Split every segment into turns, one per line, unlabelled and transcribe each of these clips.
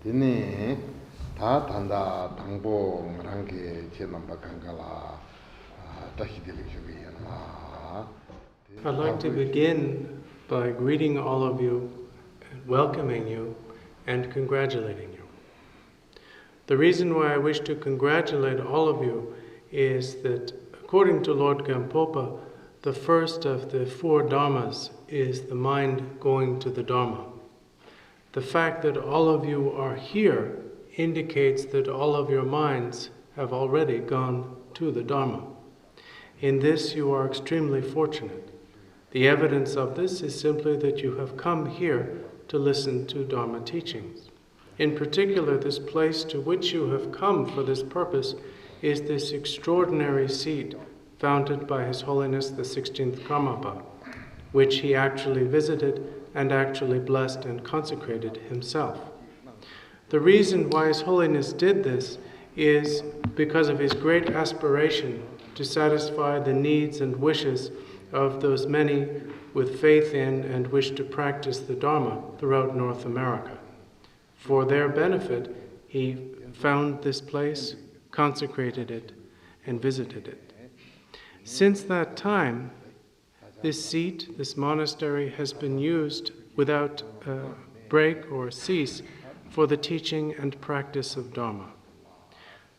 Dini ta tanda tangbo rangi chenamba kankala tahidili shubiyana.
I'd like to begin by greeting all of you, welcoming you, and congratulating you. The reason why I wish to congratulate all of you is that, according to Lord Gampopa, the first of the 4 dharmas is the mind going to the Dharma. The fact that all of you are here indicates that all of your minds have already gone to the Dharma. In this you are extremely fortunate. The evidence of this is simply that you have come here to listen to Dharma teachings. In particular, this place to which you have come for this purpose is this extraordinary seat founded by His Holiness the 16th Karmapa, which he actually visited and actually blessed and consecrated himself. The reason why His Holiness did this is because of his great aspiration to satisfy the needs and wishes of those many with faith in and wish to practice the Dharma throughout North America. For their benefit, he found this place, consecrated it, and visited it. Since that time, this seat, this monastery, has been used without break or cease for the teaching and practice of Dharma.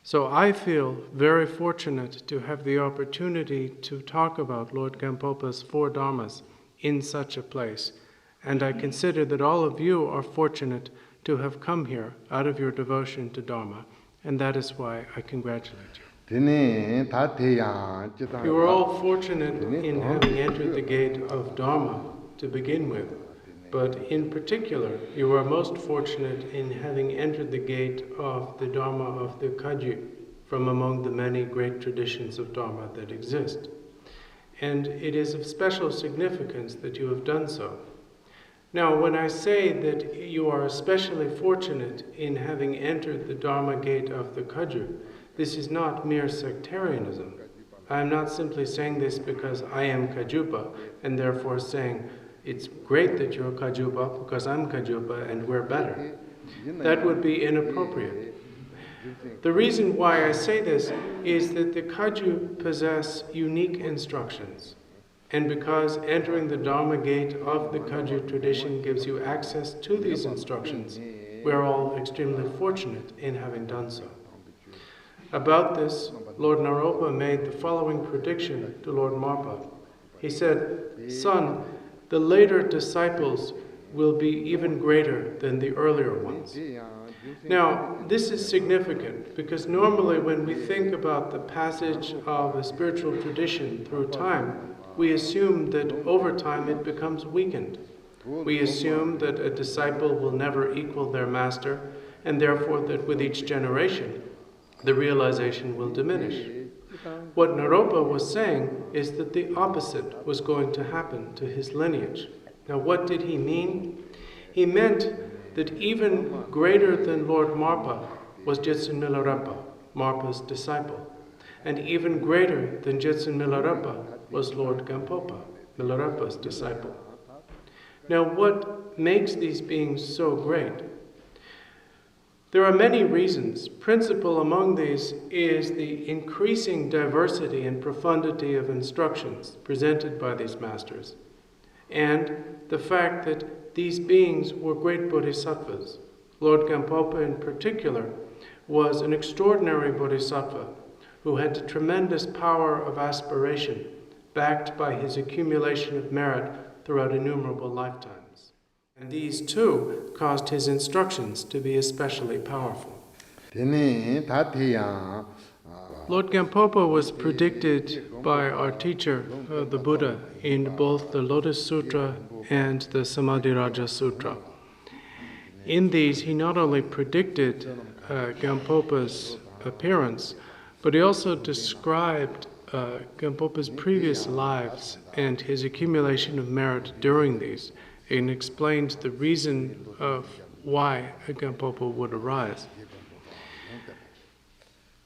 So I feel very fortunate to have the opportunity to talk about Lord Gampopa's 4 dharmas in such a place, and I consider that all of you are fortunate to have come here out of your devotion to Dharma, and that is why I congratulate you. You are all fortunate in having entered the gate of Dharma to begin with, but in particular, you are most fortunate in having entered the gate of the Dharma of the Kagyu, from among the many great traditions of Dharma that exist. And it is of special significance that you have done so. Now, when I say that you are especially fortunate in having entered the Dharma gate of the Kagyu, this is not mere sectarianism. I am not simply saying this because I am Kajupa, and therefore saying, it's great that you're Kajupa because I'm Kajupa and we're better. That would be inappropriate. The reason why I say this is that the Kagyu possess unique instructions. And because entering the Dharma gate of the Kagyu tradition gives you access to these instructions, we're all extremely fortunate in having done so. About this, Lord Naropa made the following prediction to Lord Marpa. He said, "Son, the later disciples will be even greater than the earlier ones." Now, this is significant because normally when we think about the passage of a spiritual tradition through time, we assume that over time it becomes weakened. We assume that a disciple will never equal their master, and therefore that with each generation, the realization will diminish. What Naropa was saying is that the opposite was going to happen to his lineage. Now, what did he mean? He meant that even greater than Lord Marpa was Jetsun Milarepa, Marpa's disciple. And even greater than Jetsun Milarepa was Lord Gampopa, Milarepa's disciple. Now, what makes these beings so great? There are many reasons. Principal among these is the increasing diversity and profundity of instructions presented by these masters, and the fact that these beings were great bodhisattvas. Lord Gampopa in particular was an extraordinary bodhisattva who had a tremendous power of aspiration, backed by his accumulation of merit throughout innumerable lifetimes. And these too caused his instructions to be especially powerful. Lord Gampopa was predicted by our teacher, the Buddha, in both the Lotus Sutra and the Samadhiraja Sutra. In these, he not only predicted Gampopa's appearance, but he also described Gampopa's previous lives and his accumulation of merit during these, and explained the reason of why a Gampopa would arise.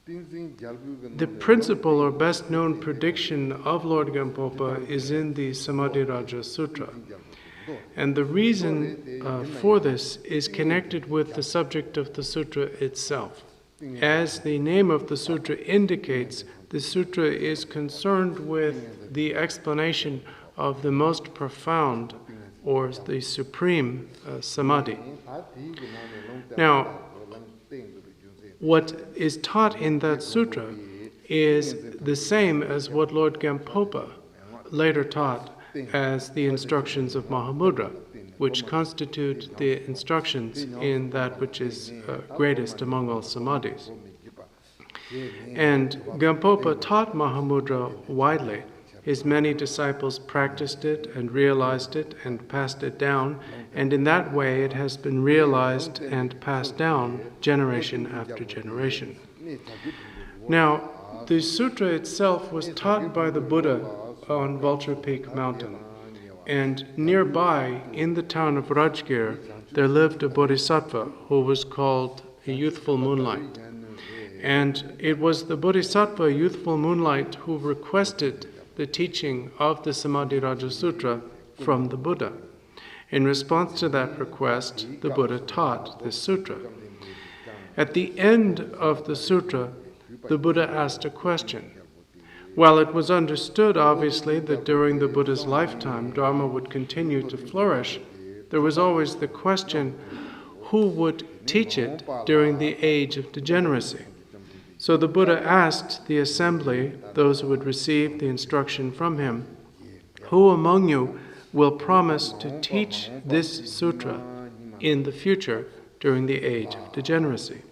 The principal or best known prediction of Lord Gampopa is in the Samadhiraja Sutra. And the reason for this is connected with the subject of the sutra itself. As the name of the sutra indicates, the sutra is concerned with the explanation of the most profound or the supreme samadhi. Now, what is taught in that sutra is the same as what Lord Gampopa later taught as the instructions of Mahamudra, which constitute the instructions in that which is greatest among all samadhis. And Gampopa taught Mahamudra widely. His many disciples practiced it and realized it and passed it down, and in that way it has been realized and passed down generation after generation. Now, the sutra itself was taught by the Buddha on Vulture Peak Mountain, and nearby in the town of Rajgir there lived a Bodhisattva who was called a Youthful Moonlight. And it was the Bodhisattva Youthful Moonlight who requested the teaching of the Samadhi Raja Sutra from the Buddha. In response to that request, the Buddha taught this sutra. At the end of the sutra, the Buddha asked a question. While it was understood, obviously, that during the Buddha's lifetime, Dharma would continue to flourish, there was always the question, who would teach it during the age of degeneracy? So the Buddha asked the assembly, those who would receive the instruction from him, who among you will promise to teach this sutra in the future during the age of degeneracy?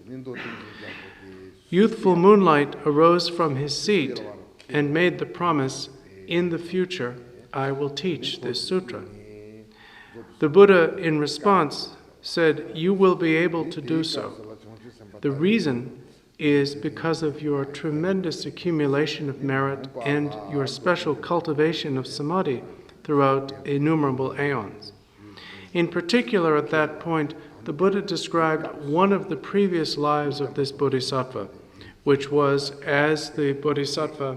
Youthful Moonlight arose from his seat and made the promise, in the future I will teach this sutra. The Buddha, in response, said, you will be able to do so. The reason is because of your tremendous accumulation of merit and your special cultivation of samadhi throughout innumerable aeons. In particular, at that point, the Buddha described one of the previous lives of this Bodhisattva, which was as the Bodhisattva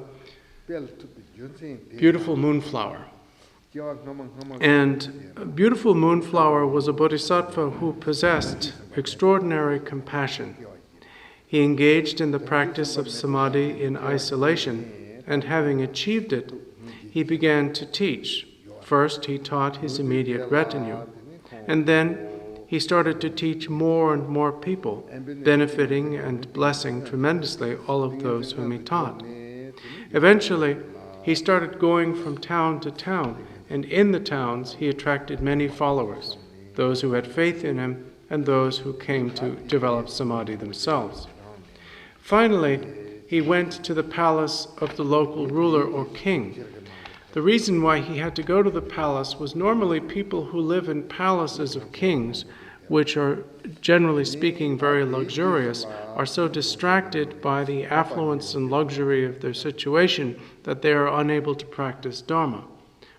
Beautiful Moonflower. And Beautiful Moonflower was a Bodhisattva who possessed extraordinary compassion. He engaged in the practice of samadhi in isolation, and having achieved it, he began to teach. First, he taught his immediate retinue, and then he started to teach more and more people, benefiting and blessing tremendously all of those whom he taught. Eventually, he started going from town to town, and in the towns he attracted many followers, those who had faith in him and those who came to develop samadhi themselves. Finally, he went to the palace of the local ruler or king. The reason why he had to go to the palace was normally people who live in palaces of kings, which are generally speaking very luxurious, are so distracted by the affluence and luxury of their situation that they are unable to practice Dharma.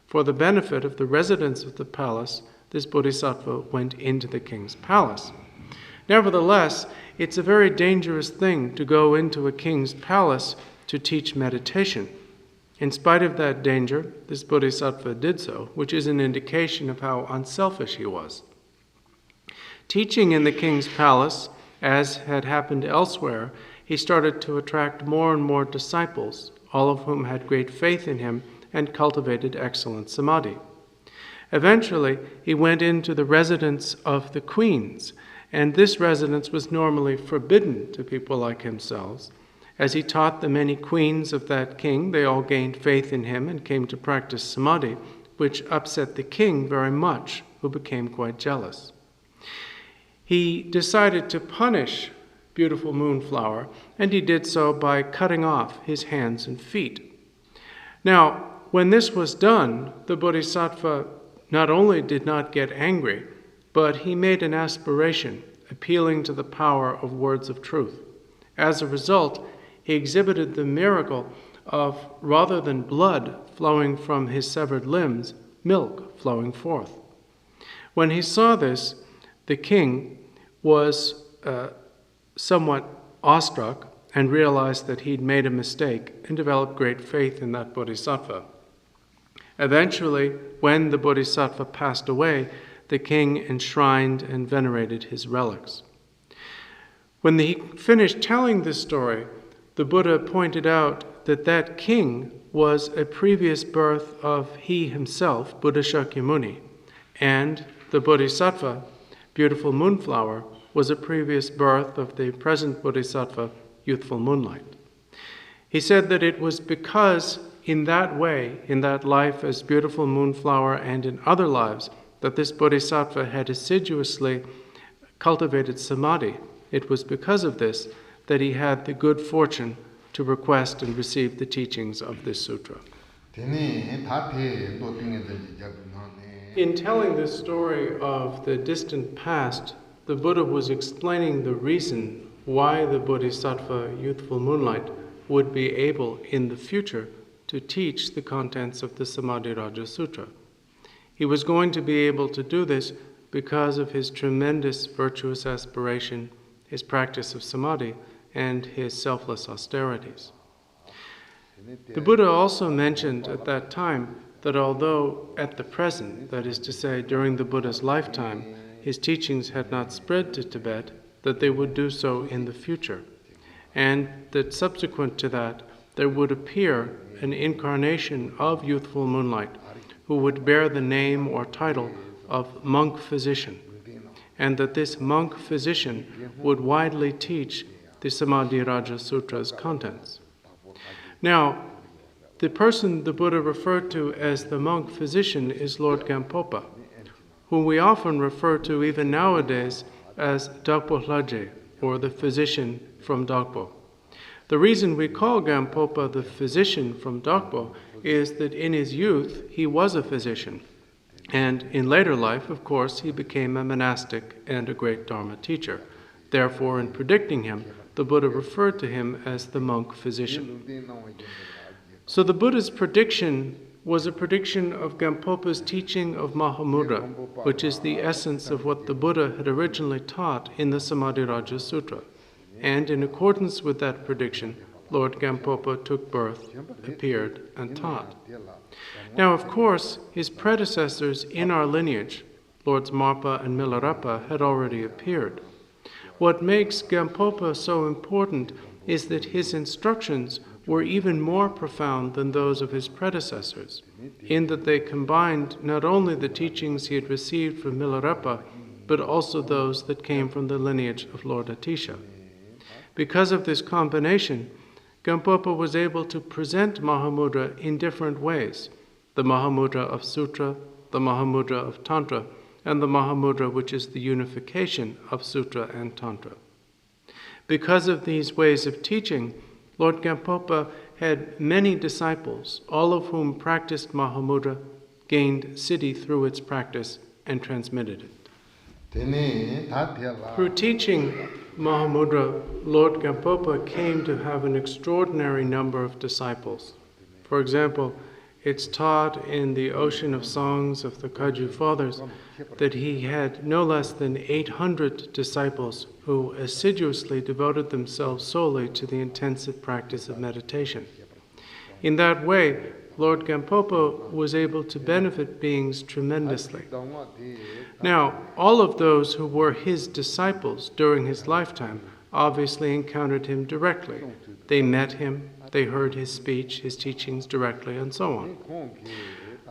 For the benefit of the residents of the palace, this Bodhisattva went into the king's palace. Nevertheless, it's a very dangerous thing to go into a king's palace to teach meditation. In spite of that danger, this Bodhisattva did so, which is an indication of how unselfish he was. Teaching in the king's palace, as had happened elsewhere, he started to attract more and more disciples, all of whom had great faith in him and cultivated excellent samadhi. Eventually, he went into the residence of the queens, and this residence was normally forbidden to people like himself. As he taught the many queens of that king, they all gained faith in him and came to practice samadhi, which upset the king very much, who became quite jealous. He decided to punish Beautiful Moonflower, and he did so by cutting off his hands and feet. Now, when this was done, the Bodhisattva not only did not get angry, but he made an aspiration, appealing to the power of words of truth. As a result, he exhibited the miracle of, rather than blood flowing from his severed limbs, milk flowing forth. When he saw this, the king was somewhat awestruck and realized that he'd made a mistake and developed great faith in that Bodhisattva. Eventually, when the Bodhisattva passed away, the king enshrined and venerated his relics. When he finished telling this story, the Buddha pointed out that that king was a previous birth of he himself, Buddha Shakyamuni, and the Bodhisattva, beautiful moonflower, was a previous birth of the present Bodhisattva, youthful moonlight. He said that it was because in that way, in that life as beautiful moonflower and in other lives, that this Bodhisattva had assiduously cultivated samadhi. It was because of this that he had the good fortune to request and receive the teachings of this sutra. In telling this story of the distant past, the Buddha was explaining the reason why the Bodhisattva, youthful moonlight, would be able in the future to teach the contents of the Samadhi Raja Sutra. He was going to be able to do this because of his tremendous virtuous aspiration, his practice of samadhi, and his selfless austerities. The Buddha also mentioned at that time that although at the present, that is to say during the Buddha's lifetime, his teachings had not spread to Tibet, that they would do so in the future, and that subsequent to that there would appear an incarnation of youthful moonlight who would bear the name or title of monk physician, and that this monk physician would widely teach the Samadhi Raja Sutra's contents. Now, the person the Buddha referred to as the monk physician is Lord Gampopa, whom we often refer to even nowadays as Dagpo Lhaje, or the physician from Dagpo. The reason we call Gampopa the physician from Dagpo is that in his youth he was a physician, and in later life, of course, he became a monastic and a great Dharma teacher. Therefore, in predicting him, the Buddha referred to him as the monk physician. So the Buddha's prediction was a prediction of Gampopa's teaching of Mahamudra, which is the essence of what the Buddha had originally taught in the Samadhi Raja Sutra. And in accordance with that prediction, Lord Gampopa took birth, appeared, and taught. Now, of course, his predecessors in our lineage, Lords Marpa and Milarepa, had already appeared. What makes Gampopa so important is that his instructions were even more profound than those of his predecessors, in that they combined not only the teachings he had received from Milarepa, but also those that came from the lineage of Lord Atisha. Because of this combination, Gampopa was able to present Mahamudra in different ways: the Mahamudra of Sutra, the Mahamudra of Tantra, and the Mahamudra which is the unification of Sutra and Tantra. Because of these ways of teaching, Lord Gampopa had many disciples, all of whom practiced Mahamudra, gained siddhi through its practice, and transmitted it. Through teaching Mahamudra, Lord Gampopa came to have an extraordinary number of disciples. For example, it's taught in the Ocean of Songs of the Kagyu Fathers that he had no less than 800 disciples who assiduously devoted themselves solely to the intensive practice of meditation. In that way, Lord Gampopa was able to benefit beings tremendously. Now, all of those who were his disciples during his lifetime obviously encountered him directly. They met him, they heard his speech, his teachings directly, and so on.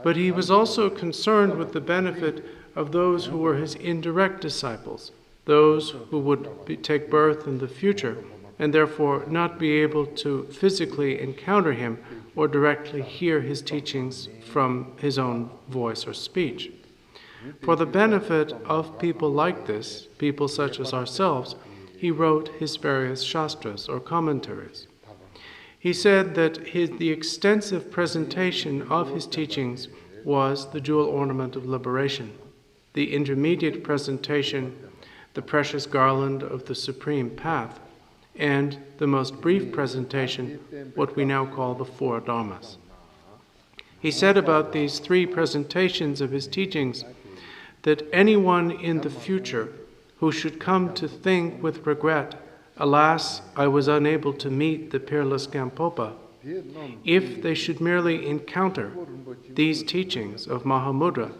But he was also concerned with the benefit of those who were his indirect disciples, those who would take birth in the future, and therefore not be able to physically encounter him or directly hear his teachings from his own voice or speech. For the benefit of people like this, people such as ourselves, he wrote his various shastras or commentaries. He said that the extensive presentation of his teachings was the jewel ornament of liberation, the intermediate presentation, the precious garland of the supreme path, and the most brief presentation, what we now call the four dharmas. He said about these three presentations of his teachings that anyone in the future who should come to think with regret, "Alas, I was unable to meet the peerless Gampopa," If they should merely encounter these teachings of Mahamudra,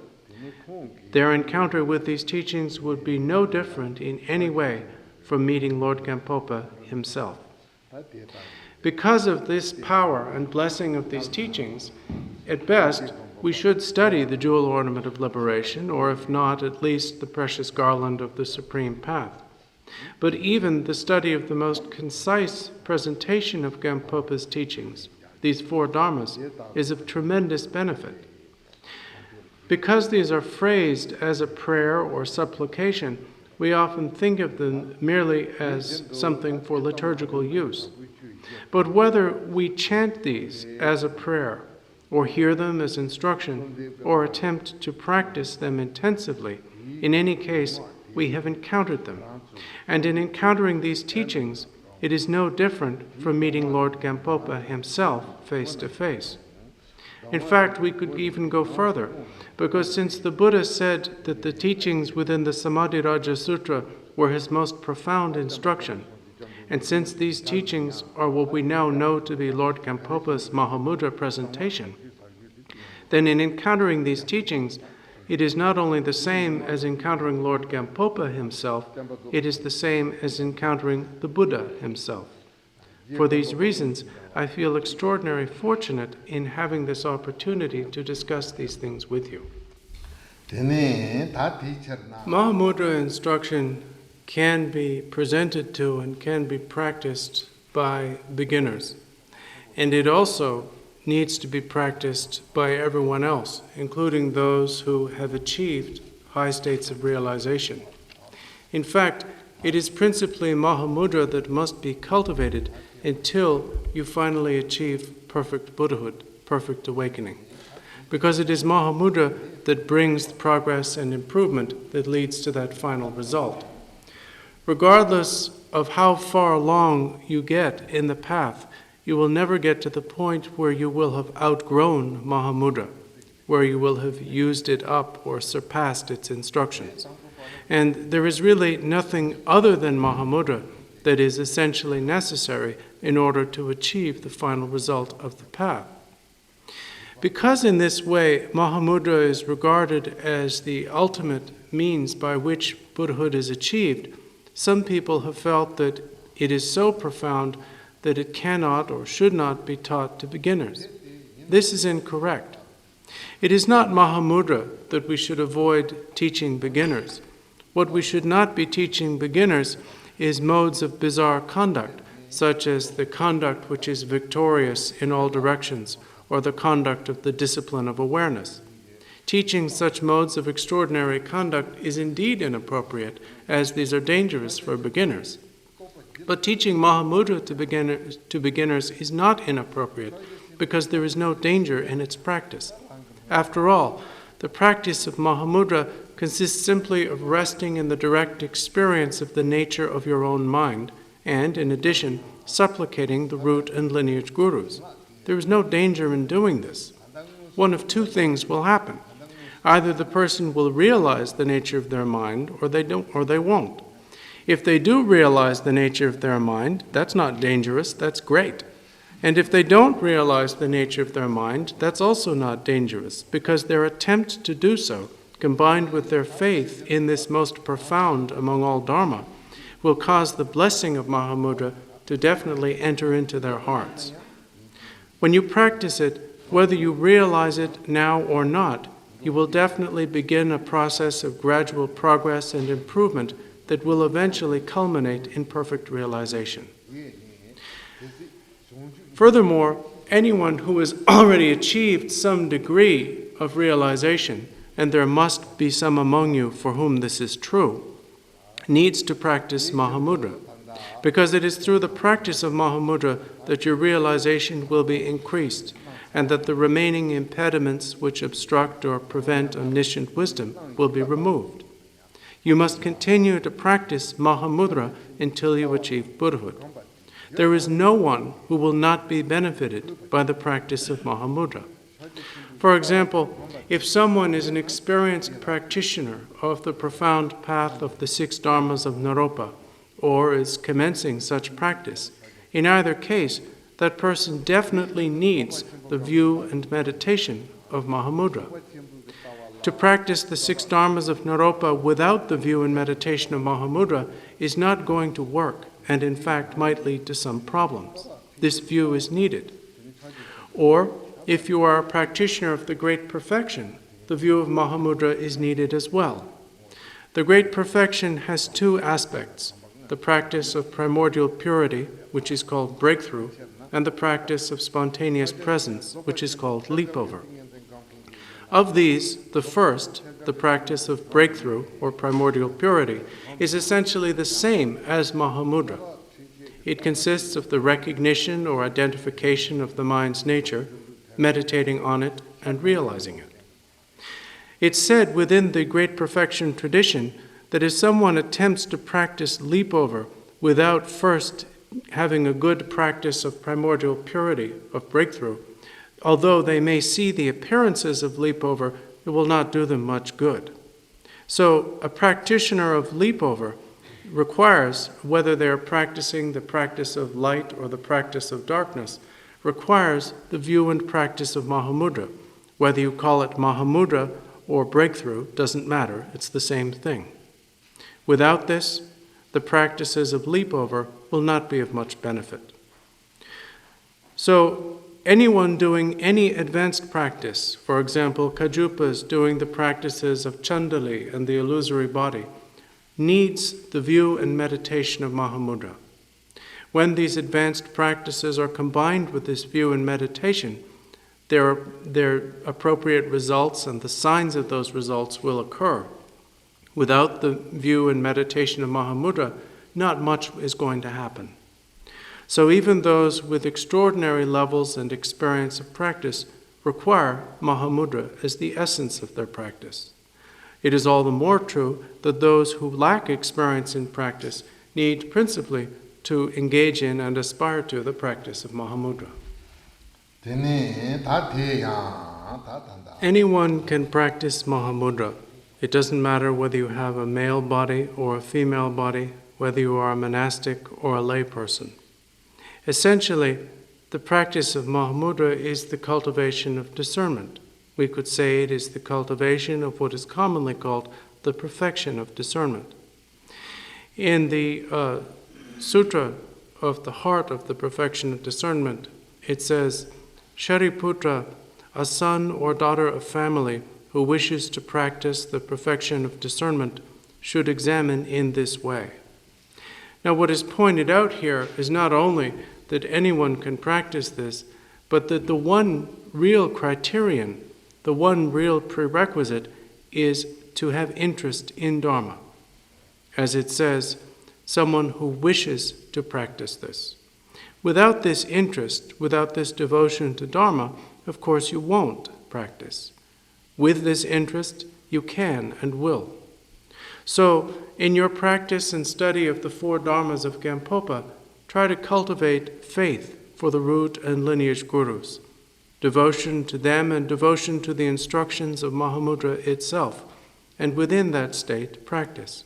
their encounter with these teachings would be no different in any way from meeting Lord Gampopa himself. Because of this power and blessing of these teachings, at best, we should study the jewel ornament of liberation, or if not, at least the precious garland of the supreme path. But even the study of the most concise presentation of Gampopa's teachings, these 4 dharmas, is of tremendous benefit. Because these are phrased as a prayer or supplication, we often think of them merely as something for liturgical use. But whether we chant these as a prayer, or hear them as instruction, or attempt to practice them intensively, in any case, we have encountered them. And in encountering these teachings, it is no different from meeting Lord Gampopa himself face to face. In fact, we could even go further, because since the Buddha said that the teachings within the Samadhi-raja Sutra were his most profound instruction, and since these teachings are what we now know to be Lord Gampopa's Mahamudra presentation, then in encountering these teachings, it is not only the same as encountering Lord Gampopa himself, it is the same as encountering the Buddha himself. For these reasons, I feel extraordinarily fortunate in having this opportunity to discuss these things with you. Mahamudra instruction can be presented to and can be practiced by beginners. And it also needs to be practiced by everyone else, including those who have achieved high states of realization. In fact, it is principally Mahamudra that must be cultivated until you finally achieve perfect Buddhahood, perfect awakening. Because it is Mahamudra that brings the progress and improvement that leads to that final result. Regardless of how far along you get in the path, you will never get to the point where you will have outgrown Mahamudra, where you will have used it up or surpassed its instructions. And there is really nothing other than Mahamudra that is essentially necessary in order to achieve the final result of the path. Because in this way, Mahamudra is regarded as the ultimate means by which Buddhahood is achieved, some people have felt that it is so profound that it cannot or should not be taught to beginners. This is incorrect. It is not Mahamudra that we should avoid teaching beginners. What we should not be teaching beginners is modes of bizarre conduct, such as the conduct which is victorious in all directions, or the conduct of the discipline of awareness. Teaching such modes of extraordinary conduct is indeed inappropriate, as these are dangerous for beginners. But teaching Mahamudra to beginners is not inappropriate, because there is no danger in its practice. After all, the practice of Mahamudra consists simply of resting in the direct experience of the nature of your own mind, and, in addition, supplicating the root and lineage gurus. There is no danger in doing this. One of 2 things will happen. Either the person will realize the nature of their mind, or they won't. If they do realize the nature of their mind, that's not dangerous, that's great. And if they don't realize the nature of their mind, that's also not dangerous, because their attempt to do so, combined with their faith in this most profound among all Dharma, will cause the blessing of Mahamudra to definitely enter into their hearts. When you practice it, whether you realize it now or not, you will definitely begin a process of gradual progress and improvement that will eventually culminate in perfect realization. Furthermore, anyone who has already achieved some degree of realization, and there must be some among you for whom this is true, needs to practice Mahamudra, because it is through the practice of Mahamudra that your realization will be increased, and that the remaining impediments which obstruct or prevent omniscient wisdom will be removed. You must continue to practice Mahamudra until you achieve Buddhahood. There is no one who will not be benefited by the practice of Mahamudra. For example, if someone is an experienced practitioner of the profound path of the 6 dharmas of Naropa, or is commencing such practice, in either case, that person definitely needs the view and meditation of Mahamudra. To practice the 6 Dharmas of Naropa without the view and meditation of Mahamudra is not going to work, and in fact might lead to some problems. This view is needed. Or, if you are a practitioner of the Great Perfection, the view of Mahamudra is needed as well. The Great Perfection has 2 aspects: the practice of primordial purity, which is called breakthrough, and the practice of spontaneous presence, which is called leapover. Of these, the first, the practice of breakthrough, or primordial purity, is essentially the same as Mahamudra. It consists of the recognition or identification of the mind's nature, meditating on it, and realizing it. It's said within the Great Perfection tradition that if someone attempts to practice leapover without first having a good practice of primordial purity, of breakthrough, although they may see the appearances of leapover, it will not do them much good. So a practitioner of leapover requires, whether they're practicing the practice of light or the practice of darkness, requires the view and practice of Mahamudra. Whether you call it Mahamudra or breakthrough, doesn't matter, it's the same thing. Without this, the practices of leapover will not be of much benefit. So, anyone doing any advanced practice, for example, Kajupas doing the practices of Chandali and the illusory body, needs the view and meditation of Mahamudra. When these advanced practices are combined with this view and meditation, their appropriate results and the signs of those results will occur. Without the view and meditation of Mahamudra, not much is going to happen. So even those with extraordinary levels and experience of practice require Mahamudra as the essence of their practice. It is all the more true that those who lack experience in practice need principally to engage in and aspire to the practice of Mahamudra. Anyone can practice Mahamudra. It doesn't matter whether you have a male body or a female body, whether you are a monastic or a lay person. Essentially, the practice of Mahamudra is the cultivation of discernment. We could say it is the cultivation of what is commonly called the perfection of discernment. In the Sutra of the Heart of the Perfection of Discernment, it says, Shariputra, a son or daughter of family who wishes to practice the perfection of discernment, should examine in this way. Now, what is pointed out here is not only that anyone can practice this, but that the one real criterion, the one real prerequisite, is to have interest in Dharma. As it says, someone who wishes to practice this. Without this interest, without this devotion to Dharma, of course you won't practice. With this interest, you can and will. So, in your practice and study of the 4 Dharmas of Gampopa, try to cultivate faith for the root and lineage gurus, devotion to them and devotion to the instructions of Mahamudra itself, and within that state, practice.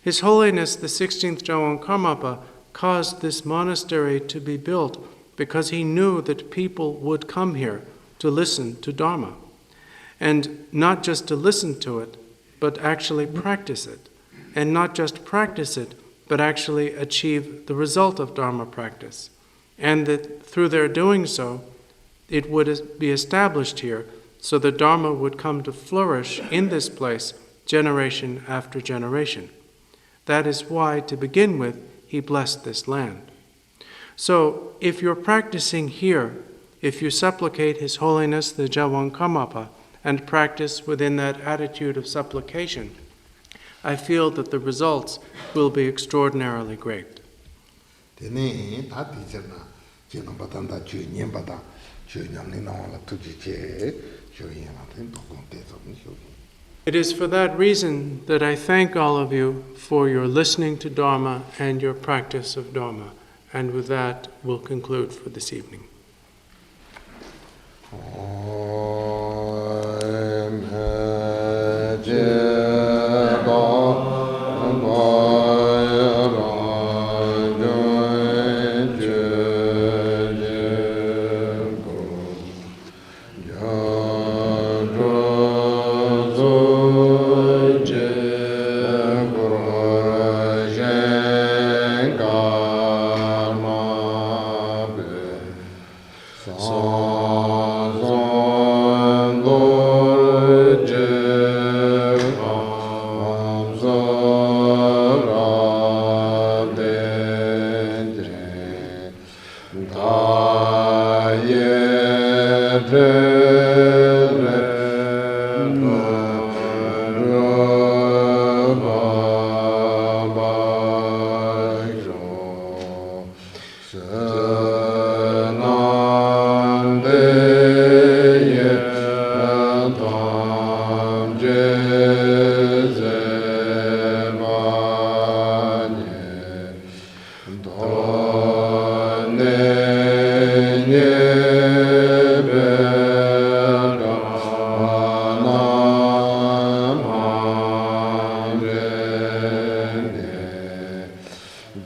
His Holiness the 16th Jawan Karmapa caused this monastery to be built because he knew that people would come here to listen to Dharma, and not just to listen to it, but actually practice it, and not just practice it, but actually achieve the result of Dharma practice, and that through their doing so, it would be established here so that Dharma would come to flourish in this place generation after generation. That is why, to begin with, he blessed this land. So, if you're practicing here, if you supplicate His Holiness the Jawan Karmapa and practice within that attitude of supplication, I feel that the results will be extraordinarily great. It is for that reason that I thank all of you for your listening to Dharma and your practice of Dharma. And with that, we'll conclude for this evening.
Oh,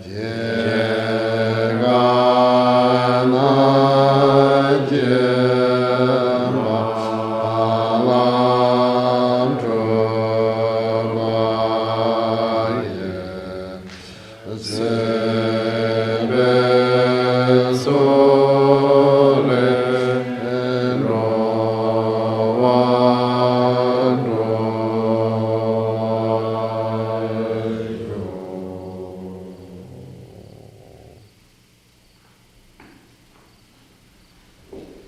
Yeah.